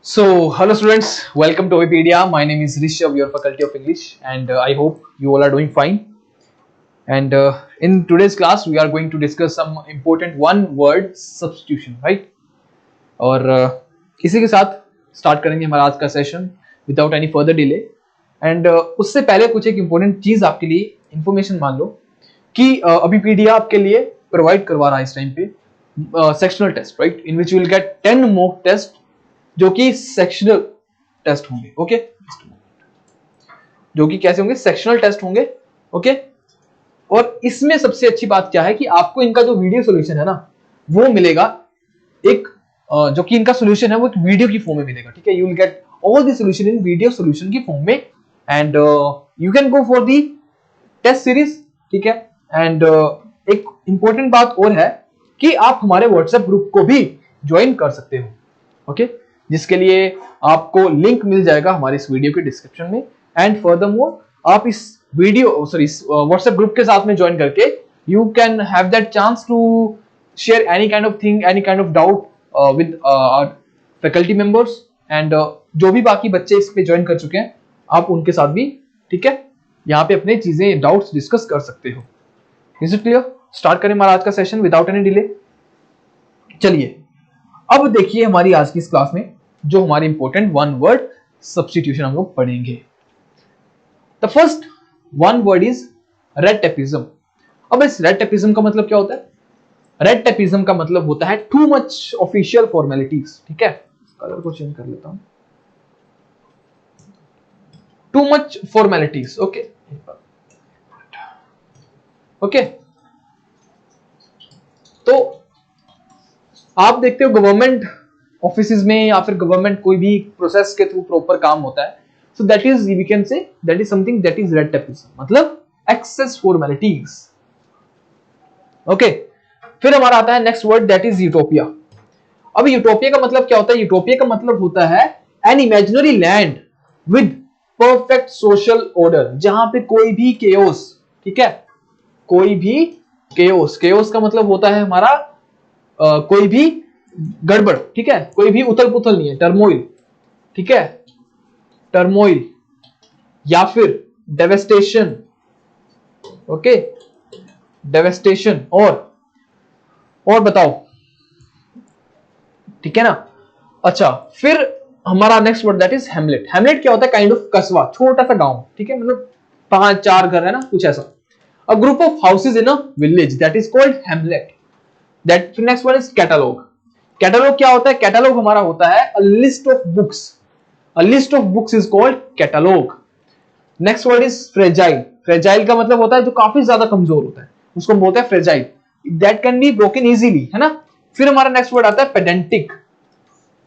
Hello students, welcome to Wikipedia. My name is Rishabh, your faculty of English, and I hope you all are doing fine. And in today's class, we are going to discuss some important one-word substitution, right? और इसी के साथ start करेंगे हमारा आज का session without any further delay. And उससे पहले कुछ एक इम्पोर्टेंट चीज आपके लिए इंफॉर्मेशन मान लो कि अभी पीडीएफ आपके लिए प्रोवाइड करवा रहा है इस टाइम पे sectional test, right, in which you will get 10 mock test जो कि सेक्शनल टेस्ट होंगे. ओके, जो कि कैसे होंगे? सेक्शनल टेस्ट होंगे. ओके, और इसमें सबसे अच्छी बात क्या है कि आपको इनका जो वीडियो सॉल्यूशन है ना वो मिलेगा एक जो कि इनका सॉल्यूशन है वो एक वीडियो की फॉर्म में मिलेगा. ठीक है, you will get all the solution in video solution की फॉर्म में and you can go for the test series. ठीक है, एंड एक इंपॉर्टेंट बात और है कि आप हमारे व्हाट्सएप ग्रुप को भी ज्वाइन कर सकते हो. ओके, जिसके लिए आपको लिंक मिल जाएगा हमारे इस वीडियो के डिस्क्रिप्शन में. एंड फर्दरमोर आप इस वीडियो इस व्हाट्सएप ग्रुप के साथ में ज्वाइन करके you can have that chance to share any kind of thing, any kind of doubt with our faculty members and जो भी बाकी बच्चे इस पे ज्वाइन कर चुके हैं आप उनके साथ भी, ठीक है, यहाँ पे अपने चीजें डाउट्स डिस्कस कर सकते हो. Is it clear? स्टार्ट करें हमारा आज का सेशन विदाउट एनी डिले. चलिए अब देखिए हमारी आज की इस क्लास में जो हमारी इंपॉर्टेंट वन वर्ड सब्स्टिट्यूशन हम लोग पढ़ेंगे. The first one word is red-tapism. अब इस रेड-टेपिज्म का मतलब क्या होता है? रेड-टेपिज्म का मतलब होता है टू मच ऑफिशियल फॉर्मेलिटीज. ठीक है, कलर को चेंज कर लेता हूं. Too much formalities. Okay okay, तो आप देखते हो गवर्नमेंट ऑफिसेज में या फिर गवर्नमेंट कोई भी प्रोसेस के थ्रू प्रॉपर काम होता है, so that is we can say that is something that is red tapism, मतलब एक्सेस फॉर्मेलिटीज. ओके, फिर हमारा आता है next word that is utopia. अब यूटोपिया का मतलब क्या होता है? यूटोपिया का मतलब होता है an imaginary land with perfect social order, जहां पे कोई भी केओस, ठीक है, कोई भी केओस, केओस का मतलब होता है हमारा कोई भी गड़बड़, ठीक है, कोई भी उथल पुथल नहीं है, टर्मोइल, ठीक है, टर्मोइल या फिर डेवेस्टेशन. ओके, डेवेस्टेशन और बताओ, ठीक है ना. अच्छा, फिर हमारा next word that is Hamlet. Hamlet क्या होता है? काइंड ऑफ कस्बा, छोटा सा गांव, ठीक है, मतलब 5-4 घर है ना, कुछ ऐसा. अ group of houses in a village that is called Hamlet. That next word is catalogue. Catalogue क्या होता है? कैटलॉग हमारा होता है a list of books. A list of books is called catalogue. Next word is fragile. Fragile का मतलब होता है जो काफी ज्यादा कमजोर होता है, उसको बोलते हैं fragile. That can be broken easily, है ना. फिर हमारा नेक्स्ट वर्ड आता है पेडेंटिक.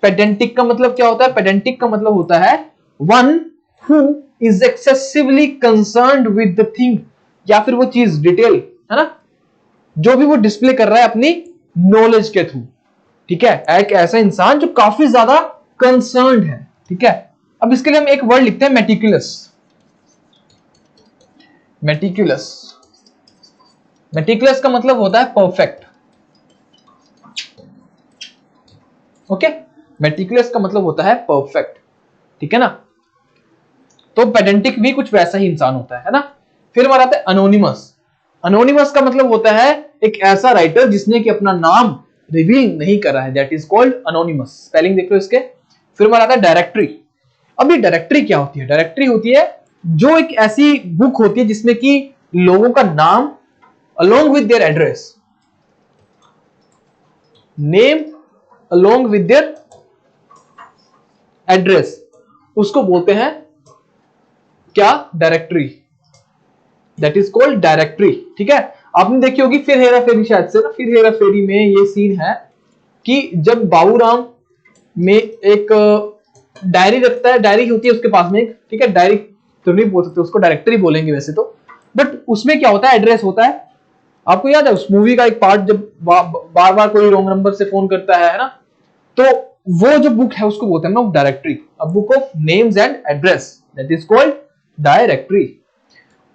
पेडेंटिक का मतलब क्या होता है? पेडेंटिक का मतलब होता है one who is excessively concerned with the thing, या फिर वो चीज डिटेल, है ना, जो भी वो डिस्प्ले कर रहा है अपनी नॉलेज के थ्रू. ठीक है, एक ऐसा इंसान जो काफी ज्यादा कंसर्न्ड है. ठीक है, अब इसके लिए हम एक वर्ड लिखते हैं मेटिकुलस. मेटिकुलस. मेटिकुलस का मतलब होता है परफेक्ट. ओके, मेटिकुलस का मतलब होता है परफेक्ट. ठीक है ना. तो पेडेंटिक भी कुछ वैसा ही इंसान होता है ना. फिर हमारा आता है अनोनिमस. अनोनिमस का मतलब होता है एक ऐसा राइटर जिसने कि अपना नाम रिवील नहीं करा है, that is called anonymous. Spelling देख लो इसके. फिर हमारा आता है डायरेक्टरी. अभी डायरेक्टरी क्या होती है? डायरेक्टरी होती है जो एक ऐसी बुक होती है जिसमें कि लोगों का नाम along with their address, name along with their address, उसको बोलते हैं क्या? Directory. That is called directory. ठीक है, आपने देखी होगी फिर हेरा फेरी, शायद से ना, फिर हेरा फेरी में ये सीन है कि जब बाबूराम में एक डायरी रखता है, डायरी होती है उसके पास में एक, ठीक है, डायरी तो नहीं बोल सकते उसको, डायरेक्टरी बोलेंगे वैसे तो, बट उसमें क्या होता है? एड्रेस होता है. आपको याद है उस मूवी का एक पार्ट जब बार बार कोई रॉन्ग नंबर से फोन करता है ना, तो वो जो बुक है उसको बोलते हैं ना directory. A book of names and address, that is called directory.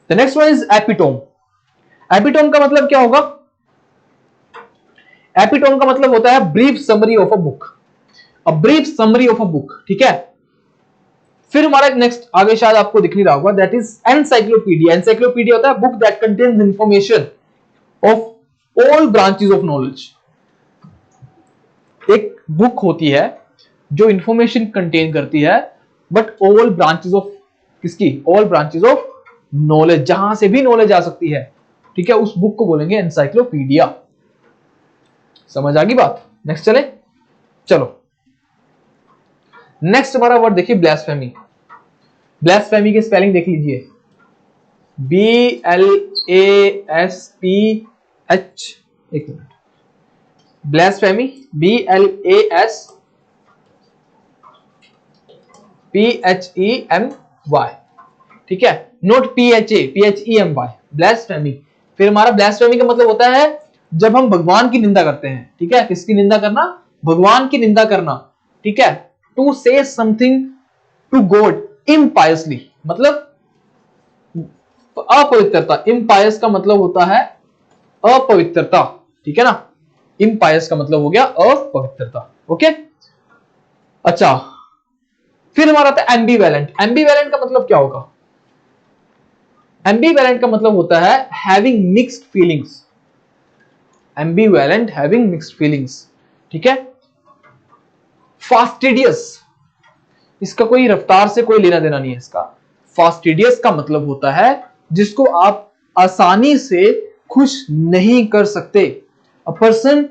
The next one is epitome. Epitome का मतलब क्या होगा? एपिटोम का मतलब होता है brief summary of a book. A brief summary of a book, ठीक है। फिर हमारा नेक्स्ट आगे शायद आपको दिख नहीं रहा होगा, दैट इज एनसाइक्लोपीडिया। एनसाइक्लोपीडिया होता है book that contains information of all branches of knowledge. एक बुक होती है जो इंफॉर्मेशन कंटेन करती है, बट ऑल ब्रांचेस ऑफ किसकी, ऑल ब्रांचेस ऑफ नॉलेज, जहां से भी नॉलेज आ सकती है, ठीक है, उस बुक को बोलेंगे एनसाइक्लोपीडिया। समझ आ गई बात। नेक्स्ट चले, चलो नेक्स्ट हमारा वर्ड देखिए ब्लास्फेमी। ब्लास्फेमी की स्पेलिंग देख लीजिए, BLASPH, एक मिनट, ब्लास्फेमी BLASPHEMY, ठीक है, नोट PHEMY, ब्लास्फेमी। फिर हमारा ब्लास्फेमी का मतलब होता है जब हम भगवान की निंदा करते हैं, ठीक है, किसकी निंदा करना, भगवान की निंदा करना, ठीक है। टू से समथिंग टू गॉड इम्पायसली, मतलब अपवित्रता। इम्पायस का मतलब होता है अपवित्रता, ठीक है ना, इम्पायस का मतलब हो गया अपवित्रता, ओके। अच्छा, फिर हमारा आता है एम्बीवैलेंट। एम्बीवैलेंट का मतलब क्या होगा, एम्बीवैलेंट का मतलब होता है having mixed feelings, ambivalent having mixed feelings, ठीक है। फास्टिडियस, इसका कोई रफ्तार से कोई लेना देना नहीं है इसका। फास्टिडियस का मतलब होता है जिसको आप आसानी से खुश नहीं कर सकते, a person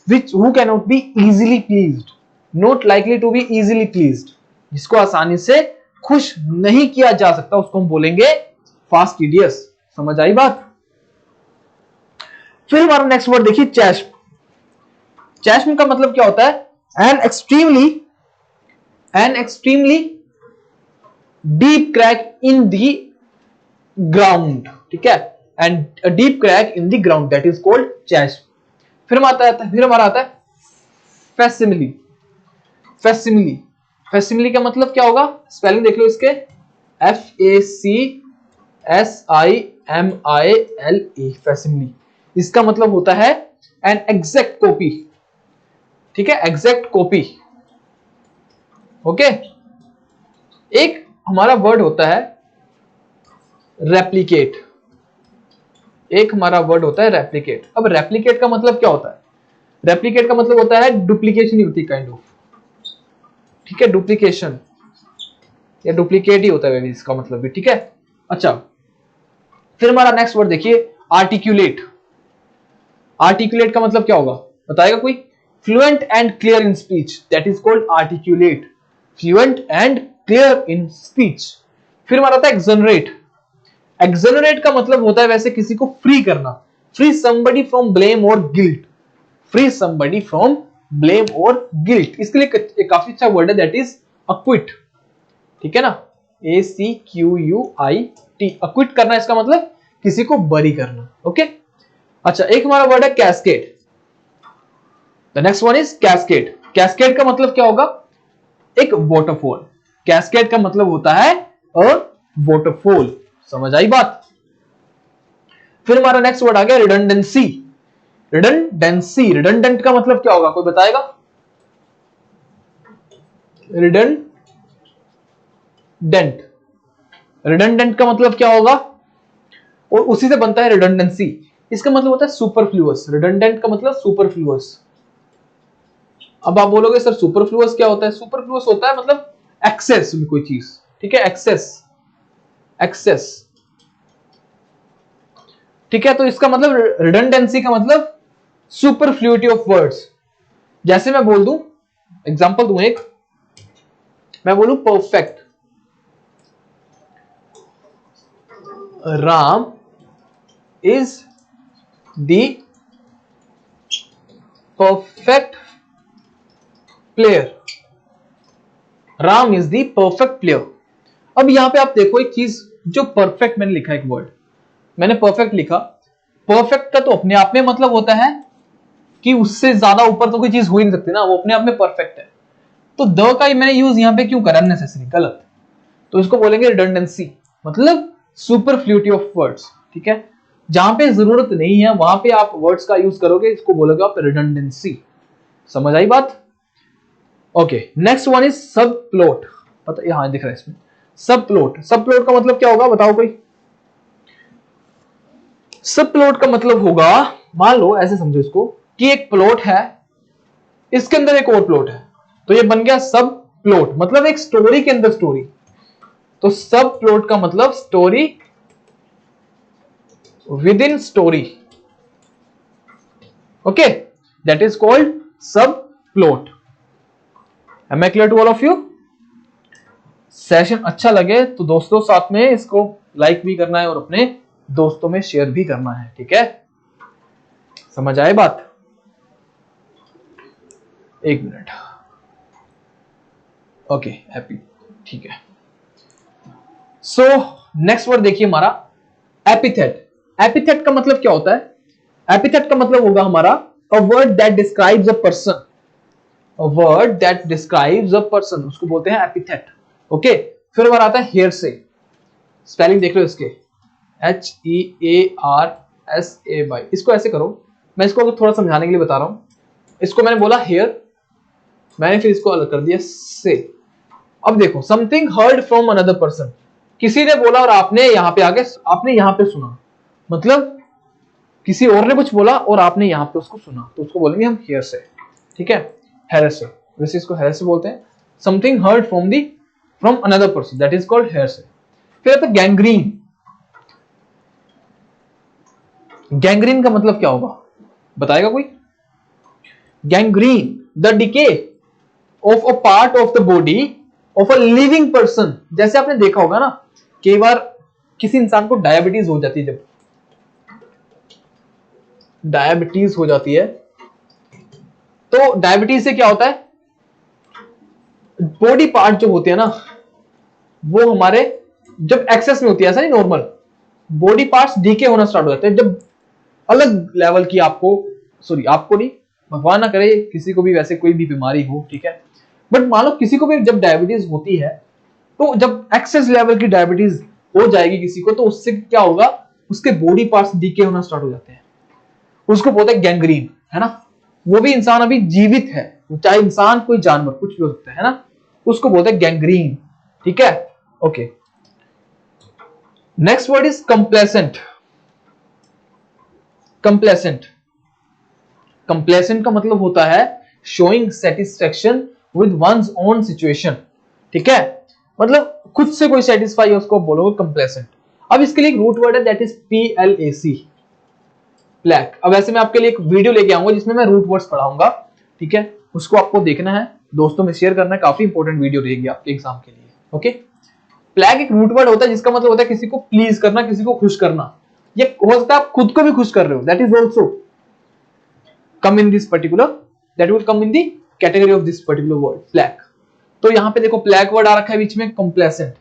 which who can not be easily pleased, not likely to be easily pleased, जिसको आसानी से खुश नहीं किया जा सकता, उसको हम बोलेंगे फास्टिडियस। समझ आई बात। फिर हमारा नेक्स्ट वर्ड देखिए चैश्म। चैश्म का मतलब क्या होता है, an extremely deep crack in the ground, ठीक है, and deep crack in the ground, that is called chasm. फिर हमारा आता है फैसिमिली। फैसिमिली, फैसिमिली का मतलब क्या होगा, स्पेलिंग देख लो इसके, FACSIMILE, फैसिमिली। इसका मतलब होता है एन एग्जैक्ट कॉपी, ठीक है, एग्जैक्ट कॉपी, ओके। एक हमारा वर्ड होता है रेप्लिकेट, एक हमारा वर्ड होता है रेप्लिकेट। अब रेप्लिकेट का मतलब क्या होता है, रेप्लिकेट का मतलब होता है डुप्लीकेशन ही होती है, काइंड ऑफ, ठीक है, डुप्लीकेशन या डुप्लीकेट ही होता है इसका मतलब भी, ठीक है। अच्छा, फिर हमारा नेक्स्ट वर्ड देखिए आर्टिक्यूलेट। आर्टिक्यूलेट का मतलब क्या होगा, बताएगा कोई, fluent and clear in speech, that is called articulate, fluent and clear in speech. फिर हमारा आता है एक्सोनरेट। एक्सोनरेट का मतलब होता है वैसे किसी को फ्री करना, फ्री समबडी फ्रॉम ब्लेम और guilt, free somebody from blame और गिल्ट। इसके लिए एक काफी अच्छा वर्ड है, दैट इज अक्विट, ठीक है ना, ACQUIT, अक्विट करना, इसका मतलब किसी को बरी करना, ओके। अच्छा, एक हमारा वर्ड है cascade. The next one is cascade. Cascade का मतलब क्या होगा, एक वाटरफॉल। कैस्केड का मतलब होता है अ वाटरफॉल। समझ आई बात। फिर हमारा नेक्स्ट वर्ड आ गया रिडंडेंसी। रिडंडेंसी, रिडंडेंट का मतलब क्या होगा, कोई बताएगा, रिडंडेंट, रिडंडेंट का मतलब क्या होगा, और उसी से बनता है रिडंडेंसी। इसका मतलब होता है सुपरफ्लुअस। रिडंडेंट का मतलब सुपरफ्लुअस। अब आप बोलोगे सर सुपरफ्लुअस क्या होता है, सुपरफ्लुअस होता है मतलब एक्सेस में कोई चीज, ठीक है, एक्सेस, एक्सेस, ठीक है। तो इसका मतलब रिडंडेंसी का मतलब सुपरफ्लुइटी ऑफ वर्ड्स। जैसे मैं बोल दूं, एग्जांपल दूं एक, मैं बोलूं perfect, Ram is the perfect player, Ram is the perfect player. अब यहां पे आप देखो एक चीज, जो परफेक्ट मैंने लिखा, एक वर्ड मैंने परफेक्ट लिखा, परफेक्ट का तो अपने आप में मतलब होता है कि उससे ज्यादा ऊपर तो कोई चीज हो ही नहीं सकती ना, वो अपने आप में परफेक्ट है। तो द का मैंने यूज यहां पे क्यों करा, नेसेसरी, गलत। तो इसको बोलेंगे रिडंडेंसी, मतलब सुपरफ्लुइटी ऑफ वर्ड्स, ठीक है। जहां पे जरूरत नहीं है वहां पे आप वर्ड्स का यूज करोगे, इसको बोलोगे आप रिडंडेंसी। समझ आई बात। ओके, नेक्स्ट वन इज सब प्लॉट। पता, यहां दिख रहा है इसमें सब प्लॉट। सब प्लॉट का मतलब क्या होगा बताओ कोई? सब प्लॉट का मतलब होगा, मान लो ऐसे समझो इसको कि एक प्लॉट है, इसके अंदर एक और प्लॉट है, तो ये बन गया सब प्लॉट, मतलब एक स्टोरी के अंदर स्टोरी। तो सब प्लॉट का मतलब story within story. Okay, that is called subplot. Am I clear to all of you? Session अच्छा लगे तो दोस्तों साथ में इसको लाइक भी करना है और अपने दोस्तों में शेयर भी करना है, ठीक है? समझ आए बात? एक मिनट। ओके, हैप्पी, ठीक है। सो नेक्स्ट वर्ड देखिए हमारा एपिथेट। एपिथेट का मतलब क्या होता है? एपिथेट का मतलब होगा हमारा a word that describes a person. A word that describes a person, उसको बोलते हैं एपिथेट। ओके, फिर हमारा आता है हेयर से। स्पेलिंग देख लो इसके, HEARSAY। इसको ऐसे करो, मैं इसको थोड़ा समझाने के लिए बता रहा हूं। इसको मैंने बोला हेयर, मैंने फिर इसको अलग कर दिया से। अब देखो, something heard from another person, किसी ने बोला और आपने यहां पे आगे, आपने यहां पे सुना, मतलब किसी और ने कुछ बोला और आपने यहां पे उसको सुना, तो उसको बोलेंगे हम हेयर से, ठीक है? हेयर से, वैसे इसको हेयर से बोलते हैं। Something heard from another person, that is called hearsay. फिर आता है गैंग्रीन। गैंग्रीन का मतलब क्या होगा बताएगा कोई? Gangrene, the decay of a part of the body of a living person. जैसे आपने देखा होगा ना, कई बार किसी इंसान को डायबिटीज हो जाती है, जब डायबिटीज हो जाती है तो डायबिटीज से क्या होता है, बॉडी पार्ट जो होते हैं ना वो हमारे जब एक्सेस में होती है, ऐसा नहीं, नॉर्मल बॉडी पार्ट्स डीके होना स्टार्ट हो जाते हैं जब अलग लेवल की आपको, सॉरी आपको नहीं, भगवान ना करे किसी को भी वैसे कोई भी बीमारी हो, ठीक है? बट मान लो किसी को भी जब डायबिटीज होती है, तो जब एक्सेस लेवल की डायबिटीज हो जाएगी किसी को, तो उससे क्या होगा, उसके बॉडी पार्ट्स डीके होना स्टार्ट हो जाते हैं, उसको बोलते हैं गैंग्रीन, है ना? वो भी इंसान अभी जीवित है, चाहे इंसान कोई जानवर कुछ भी हो सकता है ना, उसको बोलते हैं गैंग्रीन, ठीक है? Okay, next word is complacent. Complacent, complacent का मतलब होता है showing satisfaction with one's own situation, ठीक है? मतलब खुद से कोई सेटिस्फाई है उसको बोलोगे कंप्लेसेंट। अब इसके लिए एक रूट वर्ड है, दैट इज PLAC, प्लैक। अब ऐसे मैं आपके लिए एक वीडियो लेके आऊंगा जिसमें मैं रूट वर्ड्स पढ़ाऊंगा, ठीक है? उसको आपको देखना है, दोस्तों में शेयर करना है, काफी इंपॉर्टेंट वीडियो रहेगी आपके एग्जाम के लिए। ओके, प्लैक एक रूट वर्ड होता है जिसका मतलब होता है किसी को प्लीज करना, किसी को खुश करना। ये हो सकता है आप खुद को भी खुश कर रहे हो, that is also come in this particular, that will come in the category of this particular word plaque। तो यहां पे देखो प्लैक वर्ड आ रखा है बीच में, कंप्लेसेंट,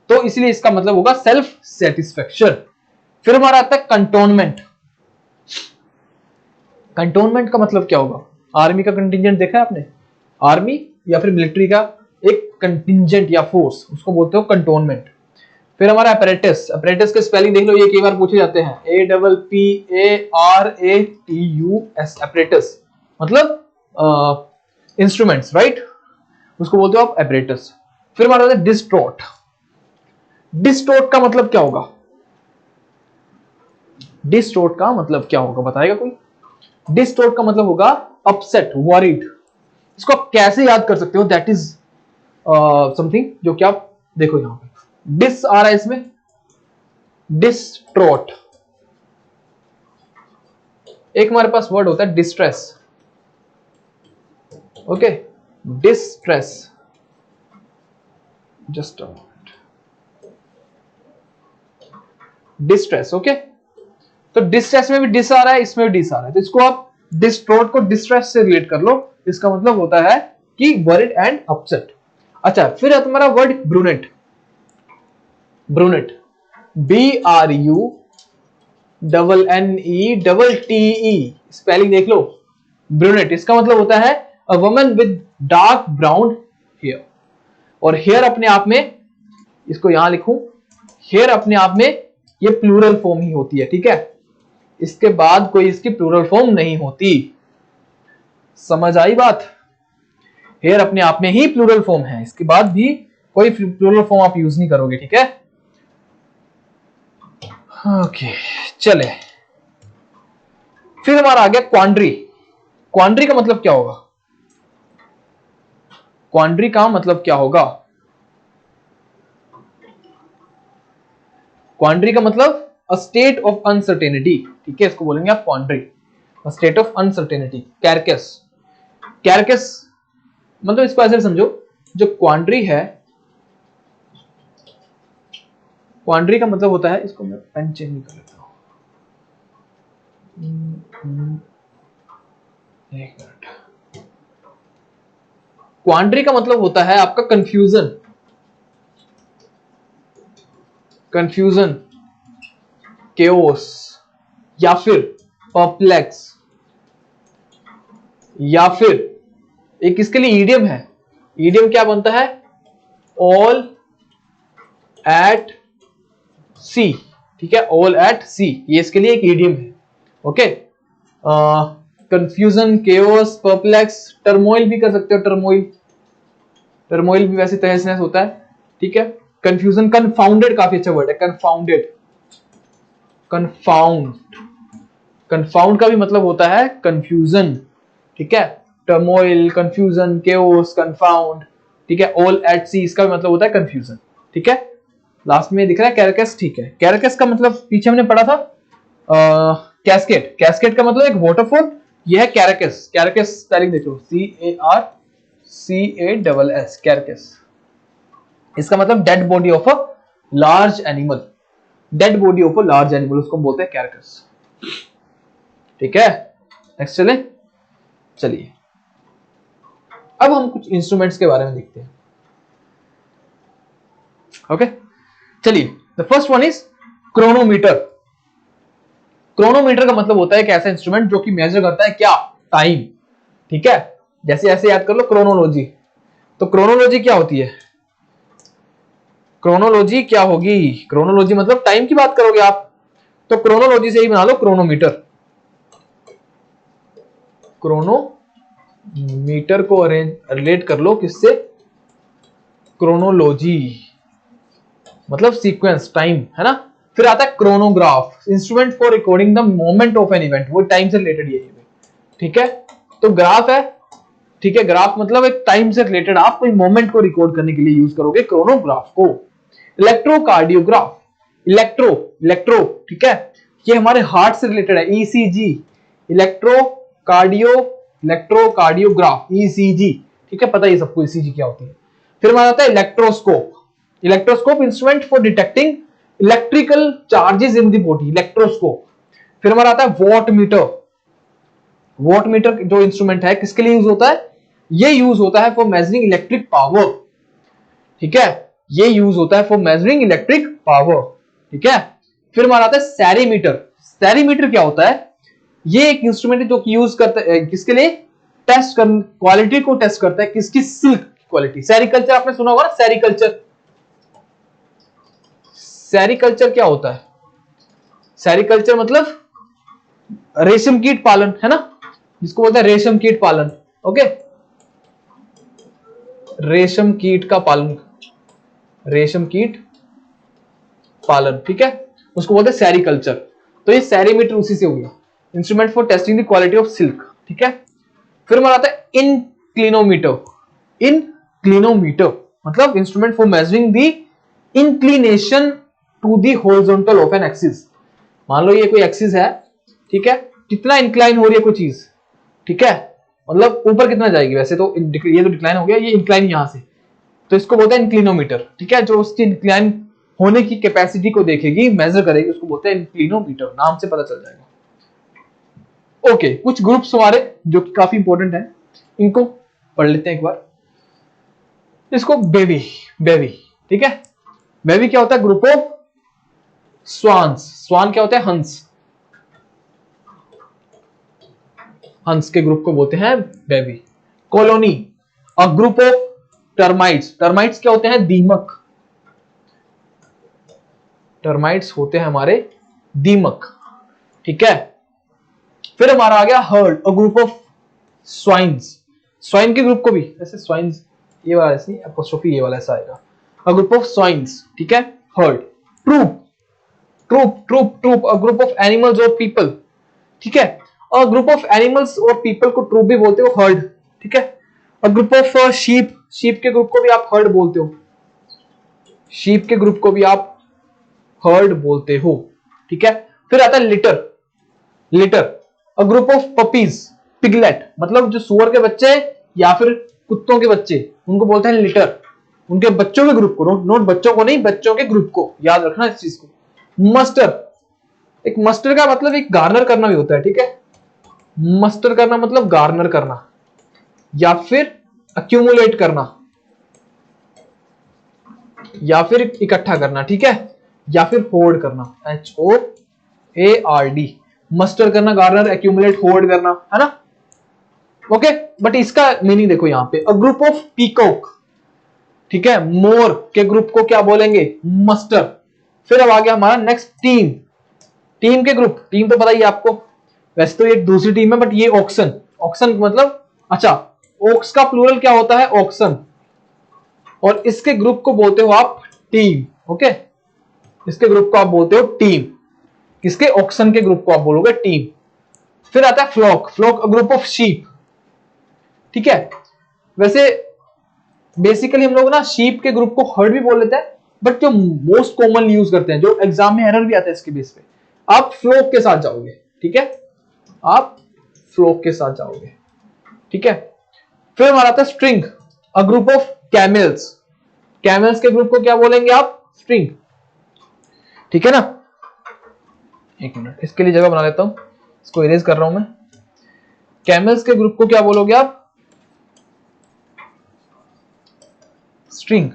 तो इसलिए इसका मतलब होगा सेल्फ सेटिस्फेक्शन। फिर हमारा आता है कंटोनमेंट। कंटोनमेंट का मतलब क्या होगा? आर्मी का कंटिजेंट देखा है आपने? आर्मी या फिर मिलिट्री का एक कंटिजेंट या फोर्स, उसको बोलते हो कंटोनमेंट। फिर हमारा अपैरेटस। अपैरेटस के स्पेलिंग देख लो, ये कई बार पूछे जाते हैं, APPARATUS, अपैरेटस मतलब इंस्ट्रूमेंट्स, राइट? उसको बोलते हो आप अपैरेटस। फिर हमारा होता है डिस्ट्रॉट। डिस्ट्रॉट का मतलब क्या होगा? डिस्ट्रॉट का मतलब क्या होगा बताएगा कोई? डिस्ट्रॉट का मतलब होगा अपसेट, वरीड। इसको आप कैसे याद कर सकते हो? दैट इज समथिंग जो कि आप देखो, यहां पे डिस आ रहा है इसमें, डिस्ट्रॉट। एक हमारे पास वर्ड होता है distress. Okay, distress, just a moment, distress. Okay, तो डिस्ट्रेस में भी डिस आ रहा है, इसमें भी डिस आ रहा है, तो इसको आप डिस्ट्रॉट को डिस्ट्रेस से रिलेट कर लो। इसका मतलब होता है कि वरीड एंड अपसेट। अच्छा, फिर है तुम्हारा word brunette. Brunette, BRUNNETE, spelling देख लो, ब्रूनेट। इसका मतलब होता है a woman with dark brown hair. और हेयर अपने आप में, इसको यहां लिखूं, हेयर अपने आप में ये प्लूरल फॉर्म ही होती है, ठीक है? इसके बाद कोई इसकी प्लूरल फॉर्म नहीं होती। समझ आई बात? हेयर अपने आप में ही प्लूरल फॉर्म है, इसके बाद भी कोई प्लूरल फॉर्म आप यूज नहीं करोगे, ठीक है। ओके चले, फिर हमारा आ गया क्वांड्री। क्वांड्री का मतलब क्या होगा? क्वांड्री का मतलब क्या होगा? क्वांड्री का मतलब अ स्टेट ऑफ अनसर्टेनिटी, ठीक है, इसको बोलेंगे आप क्वांड्री, a state of uncertainty. Carcass, carcass मतलब इसको ऐसे समझो, जो क्वांड्री है, क्वांड्री का मतलब होता है, इसको मैं पेन चेंज कर लेता हूं, एक मिनट। क्वांड्री का मतलब होता है आपका कंफ्यूजन, कंफ्यूजन, केओस, या फिर परप्लेक्स, या फिर एक इसके लिए ईडियम है। ईडियम क्या बनता है? ऑल एट सी, ठीक है, ऑल एट सी, ये इसके लिए एक ईडियम है। Okay, confusion, chaos, perplex, turmoil भी कर सकते हो, टर्मोइल, टर्मोइल भी वैसे तहस नहस होता है, ठीक है। कंफ्यूजन, कन्फाउंडेड काफी अच्छा वर्ड है, कन्फाउंडेड, कन्फाउंड, कन्फाउंड का भी मतलब होता है कंफ्यूजन, ठीक है। टर्मोइल, कंफ्यूजन, केओस, कन्फाउंड, ठीक है। ऑल एट सी, इसका भी मतलब होता है कंफ्यूजन, ठीक है। लास्ट में दिख रहा है कैरकस, ठीक है। कैरकस का मतलब पीछे हमने पढ़ा था कैस्केड, कैस्केड का मतलब एक वाटरफॉल, ये है कैरकस। कैरकस स्पेलिंग देखो, CARCASS, कैरकस। इसका मतलब dead body of a large animal, dead body of a large animal, उसको बोलते हैं कैरकस, ठीक है। नेक्स्ट चले, चलिए अब हम कुछ इंस्ट्रूमेंट्स के बारे में देखते हैं। ओके चलिए, the first one is chronometer. Chronometer का मतलब होता है एक ऐसा इंस्ट्रूमेंट जो कि मेजर करता है क्या? टाइम, ठीक है। जैसे ऐसे याद कर लो क्रोनोलॉजी, तो क्रोनोलॉजी क्या होती है? क्रोनोलॉजी क्या होगी? क्रोनोलॉजी मतलब टाइम की बात करोगे आप, तो क्रोनोलॉजी से ही बना लो क्रोनोमीटर। क्रोनोमीटर को रिलेट कर लो किससे? क्रोनोलॉजी मतलब सीक्वेंस, टाइम, है ना। फिर आता है chronograph, instrument for recording the moment of an event, वो टाइम से रिलेटेड ये, ठीक है। तो ग्राफ है, ठीक है, ग्राफ मतलब एक टाइम से रिलेटेड आप कोई मोमेंट को रिकॉर्ड करने के लिए यूज करोगे क्रोनोग्राफ को। इलेक्ट्रोकार्डियोग्राफ, इलेक्ट्रो, इलेक्ट्रो, ठीक है, ये हमारे हार्ट से रिलेटेड है, ईसीजी, इलेक्ट्रोकार्डियो, इलेक्ट्रोकार्डियोग्राफ, ईसीजी, ठीक है, पता है सबको ईसीजी क्या होती है। फिर हमारा आता है electroscope, electroscope instrument for detecting electrical charges in the body, electroscope. फिर हमारा आता है वॉट मीटर, वॉट मीटर जो इंस्ट्रूमेंट है किसके लिए यूज होता है? ये यूज होता है फॉर मेजरिंग इलेक्ट्रिक पावर, ठीक है, ये यूज होता है फॉर मेजरिंग इलेक्ट्रिक पावर, ठीक है। फिर हमारा आता है सैरीमीटर। सैरीमीटर क्या होता है? ये एक इंस्ट्रूमेंट है जो कि यूज करता है किसके लिए? टेस्ट कर, क्वालिटी को टेस्ट करता है, किसकी? सिल्क की क्वालिटी। सेरिकल्चर आपने सुना होगा ना, सेरिकल्चर। सेरिकल्चर क्या होता है? सेरिकल्चर मतलब रेशम कीट पालन, है ना, जिसको बोलते हैं रेशम कीट पालन। ओके, रेशम कीट का पालन, रेशम कीट पालन, ठीक है, उसको बोलते हैं सेरिकल्चर। तो ये सेरीमीटर उसी से हो गया, instrument for testing the quality of silk, ठीक है। फिर हमारा आता है इनक्लिनोमीटर। इनक्लिनोमीटर मतलब instrument for measuring the inclination to the horizontal of an axis. मान लो ये कोई एक्सिस है, ठीक है, कितना इंक्लाइन हो रही है कोई चीज, ठीक है, मतलब ऊपर कितना जाएगी, वैसे तो ये तो डिक्लाइन हो गया, ये इंक्लाइन यहां से, तो इसको बोलते हैं इंक्लिनोमीटर, ठीक है, जो उसकी इंक्लाइन होने की कैपेसिटी को देखेगी, मेजर करेगी, उसको बोलते हैं इंक्लिनोमीटर, नाम से पता चल जाएगा। ओके, कुछ ग्रुप्स हमारे जो कि काफी इंपॉर्टेंट है, इनको पढ़ लेते हैं एक बार। इसको बेबी, बेबी, ठीक है, बेबी क्या होता है? Group of swans. स्वान क्या होता है? हंस, हंस के ग्रुप को बोलते हैं baby. Colony, a group of termites. Termites क्या होते हैं? दीमक, टर्माइट्स होते हैं हमारे दीमक, ठीक है। फिर हमारा आ गया heard, a group of swines. Swine के ग्रुप को भी, जैसे स्वाइन्स ये वाला ऐसे एपोस्ट्रोफी ये वाला ऐसा आएगा, अ ग्रुप ऑफ स्वाइन्स, ठीक है, herd. Troop, troop troop troop, a group of animals or people, ठीक है, a group of animals or people को ट्रूप भी बोलते हो, हर्ड, ठीक है। A group of sheep, sheep के ग्रुप को भी आप हर्ड बोलते हो, शीप के ग्रुप को भी आप हर्ड बोलते हो, ठीक है। फिर आता है litre, litre, a group of puppies, piglet, मतलब जो सुअर के बच्चे या फिर कुत्तों के बच्चे, उनको बोलते हैं लिटर, उनके बच्चों के ग्रुप को, नोट बच्चों को नहीं, बच्चों के ग्रुप को, याद रखना इस चीज को। मस्टर, एक मस्टर का मतलब एक गार्नर करना भी होता है, ठीक है, मस्टर करना मतलब गार्नर करना या फिर अक्यूमुलेट करना या फिर इकट्ठा करना, ठीक है, या फिर होर्ड करना, HOARD, मस्टर करना, गार्नर, एक्यूमुलेट, होर्ड करना, है ना। ओके, बट इसका मीनिंग देखो यहां पे, अ ग्रुप ऑफ पीकॉक, ठीक है, मोर के ग्रुप को क्या बोलेंगे, मस्टर। फिर अब आ गया हमारा नेक्स्ट टीम, टीम के ग्रुप, टीम तो पता ही है आपको, वैसे तो ये दूसरी टीम है, बट ये ऑक्सन, ऑक्सन मतलब, अच्छा, ओक्स का प्लूरल क्या होता है, ऑक्सन, और इसके ग्रुप को बोलते हो आप टीम, ओके, इसके ग्रुप को आप बोलते हो टीम, किसके, ऑक्सन के ग्रुप को आप बोलोगे टीम। फिर आता है flock, flock a group of sheep, ठीक है, वैसे बेसिकली हम लोग ना शीप के ग्रुप को हर्ड भी बोल लेते हैं, बट जो मोस्ट कॉमनली यूज करते हैं, जो एग्जाम में एरर भी आता है इसके बेस पे, आप फ्लॉक के साथ जाओगे, ठीक है, आप फ्लॉक के साथ जाओगे, ठीक है। फिर हमारा आता है string, a group of camels, camels के ग्रुप को क्या बोलेंगे आप, स्ट्रिंग, ठीक है ना। एक मिनट, इसके लिए जगह बना लेता हूं, इसको इरेज कर रहा हूं मैं। कैमल्स के ग्रुप को क्या बोलोगे आप, स्ट्रिंग,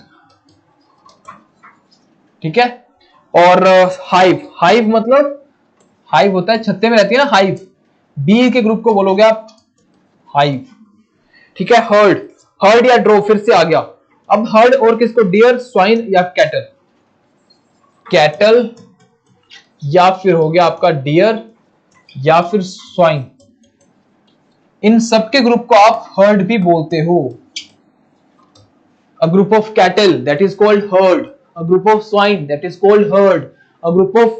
ठीक है। और हाइव, हाइव मतलब, हाइव होता है छत्ते में रहती है ना हाइव, बी के ग्रुप को बोलोगे आप हाइव, ठीक है। हर्ड, हर्ड या ड्रो, फिर से आ गया, अब हर्ड और किसको, डियर, स्वाइन या कैटल, कैटल या फिर हो गया आपका डियर या फिर स्वाइन, इन सबके ग्रुप को आप हर्ड भी बोलते हो। A group of cattle that is called herd, a group of swine that is called herd, a group of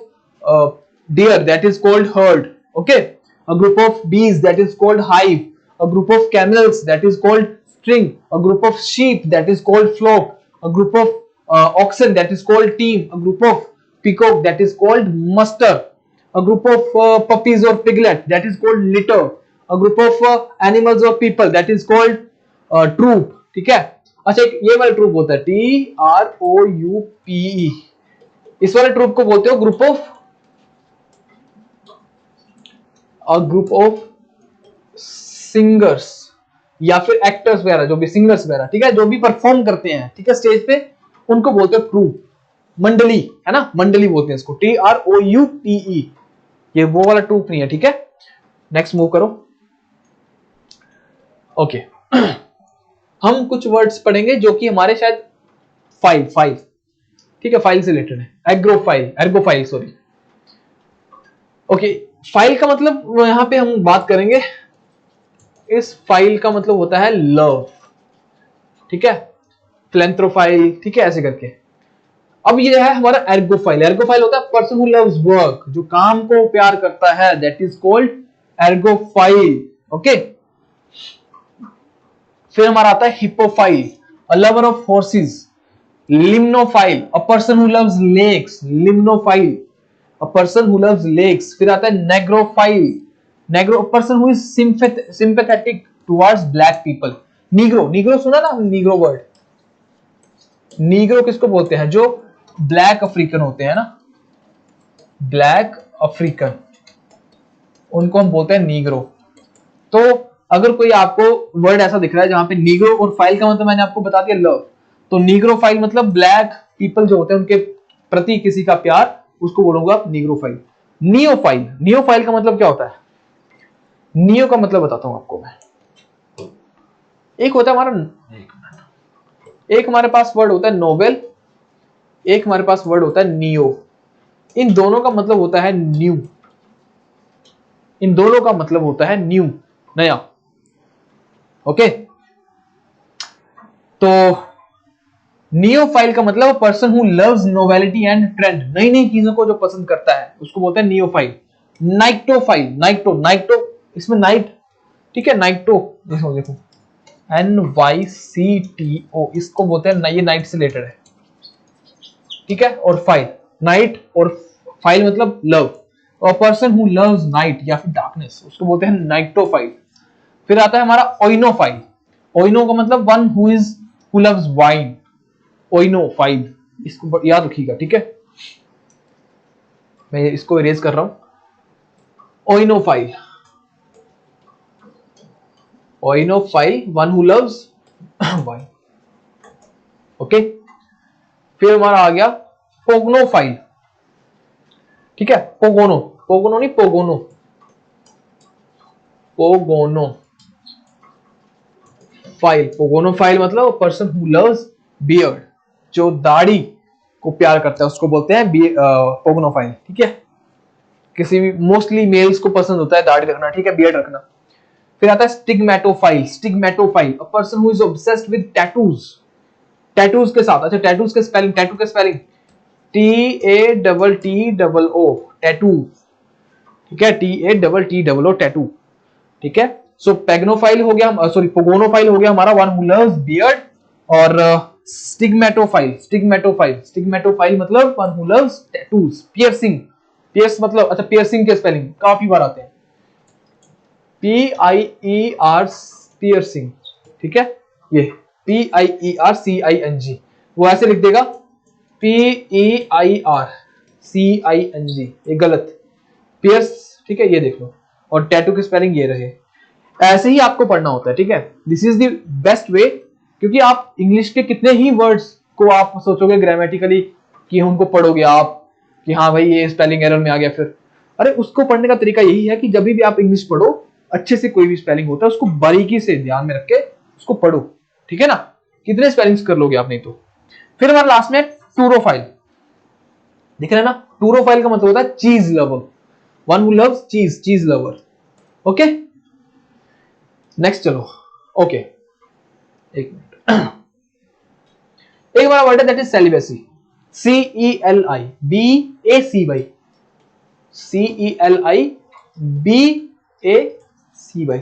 deer that is called herd, okay, a group of bees that is called hive, a group of camels that is called string, a group of sheep that is called flock, a group of oxen that is called team, a group of peacock that is called muster, a group of puppies or piglet that is called litter, a group of animals or people that is called troop, ठीक है। अच्छा, एक ये वाला troop होता है TROUPE, इस वाले ट्रूप को बोलते हो ग्रुप ऑफ सिंगर्स या फिर एक्टर्स वगैरह, जो भी सिंगर्स वगैरह, ठीक है, जो भी परफॉर्म करते हैं, ठीक है, स्टेज पे, उनको बोलते हो ट्रूप, मंडली, है ना, मंडली बोलते हैं इसको, TROUPE, ये वो वाला ट्रूप नहीं है, ठीक है। नेक्स्ट मूव करो, ओके। हम कुछ वर्ड्स पढ़ेंगे जो कि हमारे शायद फाइल, ठीक है, फाइल से रिलेटेड है, एर्गोफाइल, सॉरी, ओके। फाइल का मतलब यहां पे हम बात करेंगे, इस फाइल का मतलब होता है लव, ठीक है, फिलेंथ्रोफाइल, ठीक है, ऐसे करके। अब ये है हमारा एर्गोफाइल, एर्गोफाइल होता है पर्सन हु लव्स वर्क, जो काम को प्यार करता है, that is called ergophile, okay. फिर हमारा आता है hippophile, a lover of horses, limnophile, a person who loves lakes, limnophile, a person who loves lakes. फिर आता है negrophile, negro, person who is sympathetic towards black people, negro, negro सुना ना, Negro word, Negro किसको बोलते हैं, जो black African होते हैं ना, ब्लैक अफ्रीकन, उनको हम बोलते हैं नीग्रो। तो अगर कोई आपको वर्ड ऐसा दिख रहा है जहां पे नीग्रो और फाइल का मतलब मैंने आपको बता दिया लव, तो नीग्रो फाइल मतलब ब्लैक पीपल जो होते हैं उनके प्रति किसी का प्यार, उसको बोलोगे आप नीग्रोफाइल। नियोफाइल, नियोफाइल का मतलब क्या होता है, नियो का मतलब बताता हूं आपको मैं। एक होता है हमारा, एक हमारे पास वर्ड होता है नोवेल, एक हमारे पास वर्ड होता है नियो, इन दोनों का मतलब होता है न्यू, इन दोनों का मतलब होता है न्यू, नया, ओके। तो नियोफाइल का मतलब person who loves novelty and trend, नई नई चीजों को जो पसंद करता है उसको बोलते हैं नियोफाइल। नाइक्टोफाइल, नाइक्टो इसमें नाइट, ठीक है, नाइक्टो देखो देखो NYCTO, इसको बोलते हैं, ये नाइट से रिलेटेड है, ठीक है। और फाइल, नाइट और फाइल मतलब लव, और पर्सन हु लव्स नाइट या फिर डार्कनेस उसको बोलते हैं नाइक्टोफाइल। फिर आता है हमारा ओइनोफाइल। ओइनो का मतलब वन हु लव्स वाइन, ओइनोफाइल, इसको याद रखिएगा, ठीक है। मैं इसको इरेज कर रहा हूं। Oenophile, oenophile one who loves wine, okay. फिर हमारा आ गया पोगनोफाइल, ठीक है। पोगोनो, पोगोनो नहीं पोगोनो, पोगोनो फाइल। पोगोनो फाइल मतलब पर्सन हु लव्स बियर्ड, जो दाढ़ी को प्यार करता है उसको बोलते हैं पोगोनो फाइल, ठीक है। किसी भी मोस्टली मेल्स को पसंद होता है दाढ़ी रखना, ठीक है, बियर्ड रखना। फिर आता है stigmatophile. Stigmatophile a person who is obsessed with tattoos, tattoos के साथ। अच्छा, टैटूज के स्पेलिंग, टैटू के स्पेलिंग TATTO, टैटू, ठीक है, TATTO, टैटू, ठीक है। सो पैग्नोफाइल हो गया, सॉरी पोगोनोफाइल हो गया हमारा वन हु लव्स बियर्ड। और स्टिग्मेटोफाइल, स्टिग्मेटोफाइल मतलब one who loves tattoos. Piercing, pierce मतलब, अच्छा पियर्सिंग के स्पेलिंग काफी बार आते हैं, PIER, पियर्सिंग, ठीक है। ये PIERCING, वो ऐसे लिख देगा PEIRCING, ये गलत, पियर्स, ठीक है, ये देख लो। और टैटू की स्पेलिंग ये रहे, ऐसे ही आपको पढ़ना होता है, ठीक है। This is the best way, क्योंकि आप इंग्लिश के कितने ही वर्ड्स को आप सोचोगे ग्रामेटिकली कि उनको पढ़ोगे आप कि हाँ भाई ये स्पेलिंग एरर में आ गया, फिर अरे उसको पढ़ने का तरीका यही है कि जब भी आप इंग्लिश पढ़ो अच्छे से, कोई भी स्पेलिंग होता है उसको बारीकी से ध्यान में रख के उसको पढ़ो, ठीक है ना। कितने स्पेलिंग्स कर लोगे आप नहीं तो। फिर हमारा लास्ट में टूरोफाइल, दिख रहा है ना। टूरोफाइल का मतलब होता है चीज लवर, वन हु लव्स चीज, चीज लवर, ओके। नेक्स्ट चलो, ओके, एक मिनट। एक हमारा वर्ड है that is celibacy, CELIBACY, CELIBACY।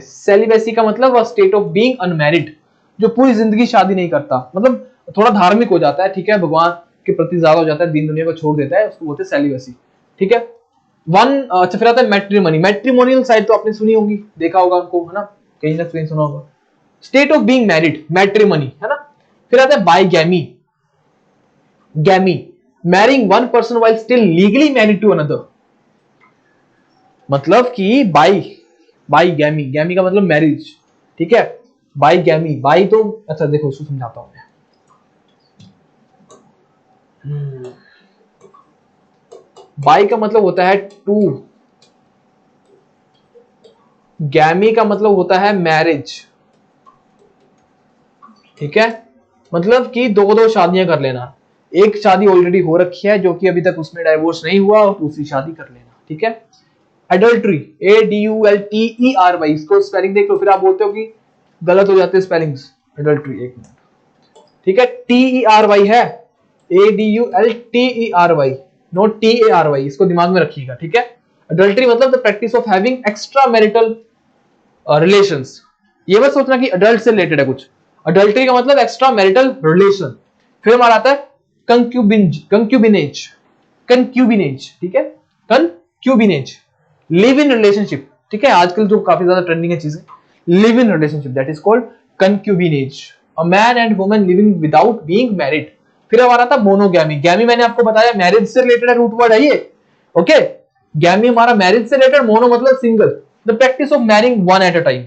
Celibacy का मतलब स्टेट ऑफ बीइंग अनमैरिड, जो पूरी जिंदगी शादी नहीं करता, मतलब थोड़ा धार्मिक हो जाता है, ठीक है, भगवान के प्रति ज्यादा हो जाता है, दीन दुनिया को छोड़ देता है, उसको बोलते हैं सेलिबेसी, ठीक है। अच्छा, फिर आता है मैट्रिमनी। मैट्रिमोनियल साइड तो आपने सुनी होगी, देखा होगा उनको, है ना, कहीं ना कहीं सुना होगा। State of being married, matrimony, है ना। फिर आता है bigamy, gamy, marrying one person while still legally married to another, मतलब कि बाई गैमी, गैमी का मतलब मैरिज, ठीक है। बाई गैमी, बाई तो, अच्छा देखो उसको समझाता हूं मैं। बाई का मतलब होता है टू, गैमी का मतलब होता है मैरिज, ठीक है। मतलब कि दो शादियां कर लेना, एक शादी ऑलरेडी हो रखी है जो कि अभी तक उसमें डाइवोर्स नहीं हुआ, और दूसरी शादी कर लेना, ठीक है। एडल्ट्री, ADULTERY, इसको स्पेलिंग देख लो, फिर आप बोलते हो कि गलत हो जाते हैं स्पेलिंग्स। एडल्ट्री, एक मिनट, ठीक है, TERY है, ADULTERY, नॉट TARY, इसको दिमाग में रखिएगा, ठीक है। एडल्ट्री मतलब the practice of having extra marital relations, ये मत सोचना कि अडल्ट से रिलेटेड है कुछ, अडल्ट्री का मतलब एक्स्ट्रा मैरिटल रिलेशन। फिर हमारा आता है कंक्यूबिनेज, कंक्यूबिनेज, ठीक है, कंक्यूबिनेज, लिव इन रिलेशनशिप, ठीक है, आजकल जो काफी ज्यादा ट्रेंडिंग है चीजें, live in relationship, that is called concubinage, a man and woman living without being married. फिर हमारा था मोनोगैमी, गैमी मैंने आपको बताया मैरिज से रिलेटेड है, रूट वर्ड है ये, ओके। गैमी हमारा मैरिज से रिलेटेड, मोनो मतलब single, the practice of marrying one eight a time.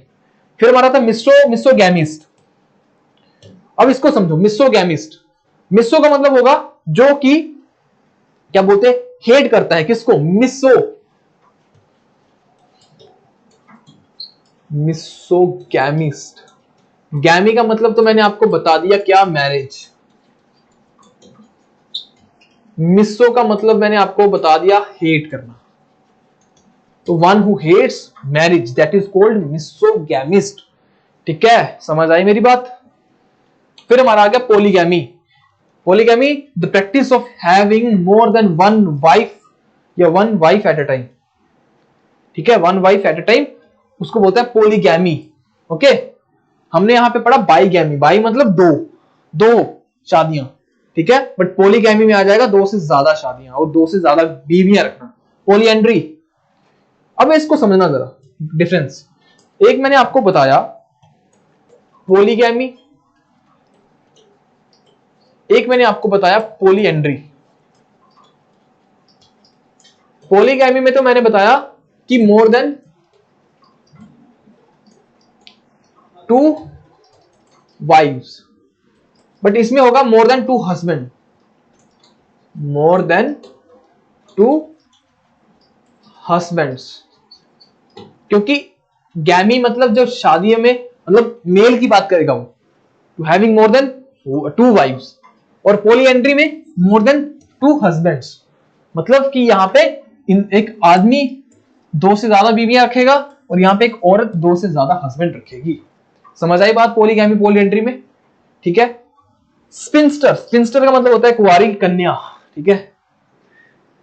फिर हमारा था मिसोगैमिस्ट, अब इसको समझो, मिसोगैमिस्ट, मिसो का मतलब होगा जो कि क्या बोलते हैं, हेट करता है, किसको, मिसोगैमिस्ट। गैमी का मतलब तो मैंने आपको बता दिया, क्या, मैरिज। मिसो का मतलब मैंने आपको बता दिया, हेट करना, तो one who hates marriage, that is called misogamist, ठीक है, समझ आई मेरी बात। फिर हमारा आ गया polygamy. Polygamy the practice of having more than one wife या one wife at a time. ठीक है, one wife at a time, उसको बोलते हैं पॉलीगैमी। ओके, हमने यहां पे पढ़ा बाईगैमी, बाई मतलब दो शादियां। ठीक है, बट पॉलीगैमी में आ जाएगा दो से ज्यादा शादियां और दो से ज्यादा बीवियां रखना, पॉलीएंड्री। अब इसको समझना जरा डिफरेंस। एक मैंने आपको बताया पॉलीगैमी, एक मैंने आपको बताया पॉलीएंड्री। पॉलीगैमी में तो मैंने बताया कि मोर देन 2 वाइफ्स, बट इसमें होगा more than 2 husband, more than 2 husbands. क्योंकि गैमी मतलब जो शादी में मतलब मेल की बात करेगा वो, to having more than 2 wifes, और पॉलीएंड्री में मोर देन 2 हस्बैंड्स। मतलब कि यहां पे एक आदमी 2 से ज्यादा बीवियां रखेगा और यहां पे एक औरत 2 से ज्यादा हस्बैंड रखेगी। समझ आई बात पॉलीगैमी पॉलीएंड्री में? ठीक है। स्पिंस्टर, स्पिंस्टर का मतलब होता है कुंवारी कन्या। ठीक है,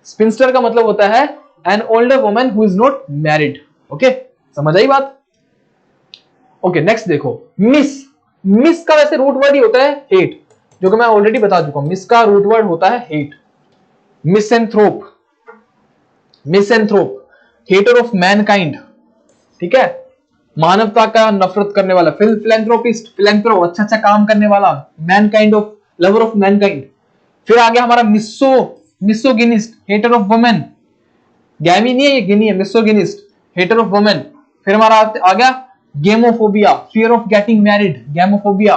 स्पिंस्टर का मतलब होता है an older woman who is not married. Okay, समझ आई बात? ओके, नेक्स्ट देखो मिस। मिस का वैसे रूट वर्ड ही होता है हेट, जो कि मैं ऑलरेडी बता चुका हूं। मिस का रूट वर्ड होता है hate. Misanthrope, misanthrope, hater of mankind. ठीक है, मानवता का नफरत करने वाला। फिलैंथ्रोपिस्ट, फिलैंथ्रो अच्छा अच्छा काम करने वाला। Mankind of, lover of mankind. फिर आ गया हमारा miso, misogynist, hater of women. Gamy नहीं है ये, गिनी है। Misogynist, hater of women. फिर हमारा आ गया gamophobia, fear of getting married, gamophobia.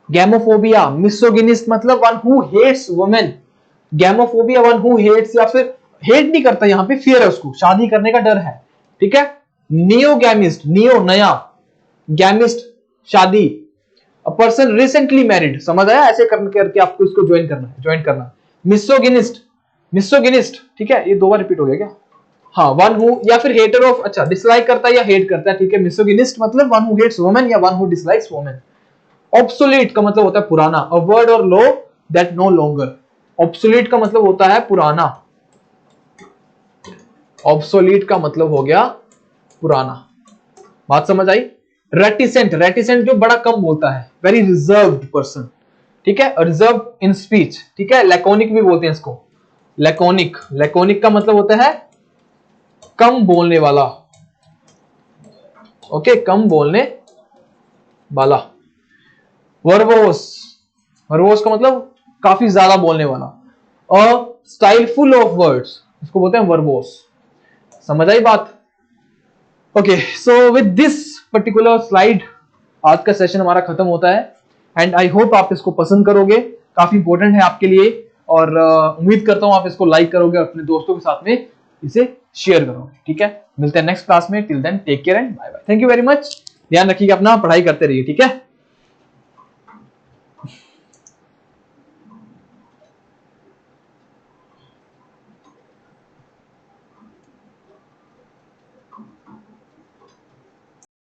Gamophobia, misogynist मतलब one who hates women. Gamophobia one who hates, या फिर हेट नहीं करता, यहां पे फियर है उसको, शादी करने का डर है। ठीक है। नियोगैमिस्ट, नियो नया, गैमिस्ट शादी, अ पर्सन रिसेंटली मैरिड। समझ आया? ऐसे करके आपको इसको ज्वाइन करना है, ज्वाइन करना। मिसोगिनिस्ट, मिसोगिनिस्ट, ठीक है, ये 2 बार रिपीट हो गया क्या? हाँ, वन हु या फिर हेटर ऑफ, अच्छा डिसलाइक करता है या हेट करता है। ठीक है, मिसोगिनिस्ट मतलब वन हु हेट्स वुमेन या one who dislikes women. Obsolete का मतलब होता है पुराना, a word or law that no longer. Obsolete का मतलब होता है पुराना, ऑब्सोलीट का मतलब हो गया पुराना। बात समझ आई? रेटिसेंट, रेटिसेंट जो बड़ा कम बोलता है, वेरी रिजर्व्ड पर्सन। ठीक है, रिजर्व इन स्पीच। ठीक है, लैकोनिक भी बोलते हैं इसको, लैकोनिक। लैकोनिक का मतलब होता है कम बोलने वाला। ओके, कम बोलने वाला। वर्बोस, वर्बोस का मतलब काफी ज्यादा बोलने वाला। A style full of words, इसको बोलते हैं वर्बोस। समझ आई बात? Okay, so with this particular slide आज का सेशन हमारा खत्म होता है। एंड आई होप आप इसको पसंद करोगे, काफी इंपॉर्टेंट है आपके लिए। और उम्मीद करता हूं आप इसको लाइक करोगे, अपने दोस्तों के साथ में इसे शेयर करोगे। ठीक है, मिलते हैं नेक्स्ट क्लास में। Till then take care and bye bye. Thank you very much. ध्यान रखिएगा अपना, पढ़ाई करते रहिए। ठीक है।